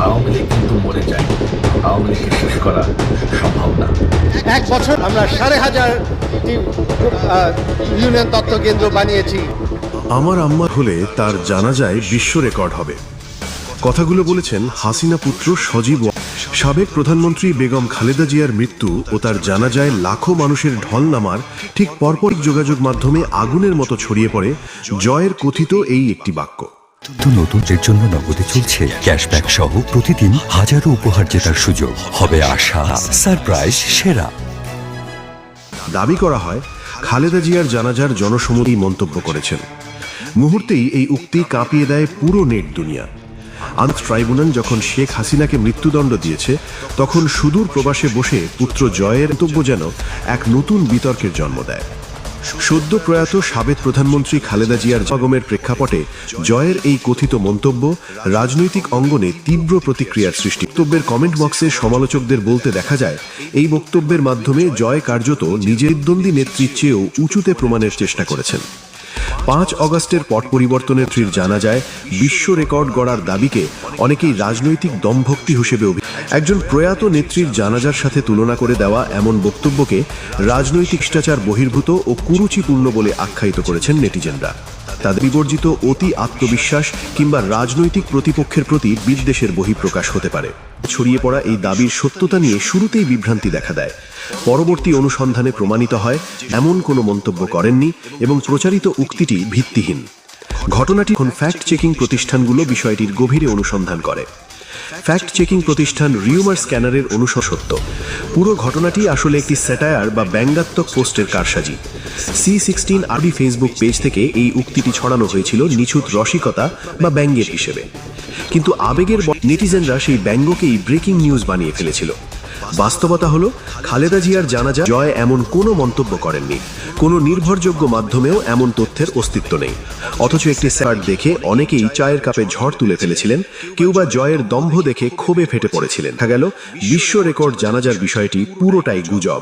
আওয়ামী লীগ কিন্তু মরে যায়, আওয়ামী লীগকে শেষ করা সম্ভব না। এক বছর আমরা ১৫০০ ইউনিয়ন তত্ত্ব কেন্দ্র বানিয়েছি। আমার আম্মা হলে তার জানাজায় বিশ্ব রেকর্ড হবে। কথাগুলো বলেছেন হাসিনা পুত্র সজীব। সাবেক প্রধানমন্ত্রী বেগম খালেদা জিয়ার মৃত্যু ও তার জানাজায় লাখো মানুষের ঢল নামার ঠিক পরপর যোগাযোগ মাধ্যমে আগুনের মতো ছড়িয়ে পড়ে জয়ের কথিত এই একটি বাক্য। নতুনদের জন্য নগদে চলছে ক্যাশব্যাক সহ প্রতিদিন হাজারো উপহার জেতার সুযোগ। হবে আশা সারপ্রাইজ সেরা। দাবি করা হয় খালেদা জিয়ার জানাজার জনসমুদ্রী মন্তব্য করেছেন। মুহূর্তেই এই উক্তি কাঁপিয়ে দেয় পুরো নেট দুনিয়া। ট্রাইব্যুনাল যখন শেখ হাসিনাকে মৃত্যুদণ্ড দিয়েছে, তখন সুদূর প্রবাসে বসে পুত্র জয়ের মন্তব্য যেন এক নতুন বিতর্কের জন্ম দেয়। সদ্য প্রয়াত সাবেক প্রধানমন্ত্রী খালেদা জিয়ার সমাগমের প্রেক্ষাপটে জয়ের এই কথিত মন্তব্য রাজনৈতিক অঙ্গনে তীব্র প্রতিক্রিয়ার সৃষ্টি। বক্তব্যের কমেন্ট বক্সে সমালোচকদের বলতে দেখা যায়, এই বক্তব্যের মাধ্যমে জয় কার্যত নিজের দ্বন্দ্বী নেত্রীর চেয়েও উঁচুতে প্রমাণের চেষ্টা করেছেন। ৫ অগস্টের পট পরিবর্তনের জানা যায় বিশ্ব রেকর্ড গড়ার দাবিকে অনেকেই রাজনৈতিক দমভক্তি হিসেবে একজন প্রয়াত নেত্রীর জানাজার সাথে তুলনা করে দেওয়া এমন বক্তব্যকে রাজনৈতিক শিষ্টাচার বহির্ভূত ও কুরুচিপূর্ণ বলে আখ্যায়িত করেছেন নেটিজেনরা। তাদের বিবর্জিত অতি আত্মবিশ্বাস কিংবা রাজনৈতিক প্রতিপক্ষের প্রতি বিদ্বেষের বহিঃপ্রকাশ হতে পারে। ছড়িয়ে পড়া এই দাবির সত্যতা নিয়ে শুরুতেই বিভ্রান্তি দেখা দেয়। পরবর্তী অনুসন্ধানে প্রমাণিত হয় এমন কোনো মন্তব্য করেননি এবং প্রচারিত উক্তিটি ভিত্তিহীন। ঘটনাটি এখন ফ্যাক্ট চেকিং প্রতিষ্ঠানগুলো বিষয়টির গভীরে অনুসন্ধান করে। ফ্যাক্ট চেকিং প্রতিষ্ঠান রিউমার স্ক্যানারের অনুসত্য পুরো ঘটনাটি আসলে একটি স্যাটায়ার বা ব্যঙ্গাত্মক পোস্টের কারসাজি। C16 আরবি ফেসবুক পেজ থেকে এই উক্তিটি ছড়ানো হয়েছিল নিছুত রসিকতা বা ব্যঙ্গের হিসেবে, কিন্তু আবেগের নেটিজেনরা সেই ব্যঙ্গকেই ব্রেকিং নিউজ বানিয়ে ফেলেছিল। বাস্তবতা হলো খালেদা জিয়ার জানাজা জয় এমন কোনো মন্তব্য করেননি। কোনো নির্ভরযোগ্য মাধ্যমেও এমন তথ্যের অস্তিত্ব নেই। অথচ একটি স্যাট দেখে অনেকেই চায়ের কাপে ঝড় তুলে ফেলেছিলেন, কেউ বা জয়ের দম্ভ দেখে ক্ষোভে ফেটে পড়েছিলেন। দেখা গেল বিশ্ব রেকর্ড জানাজার বিষয়টি পুরোটাই গুজব।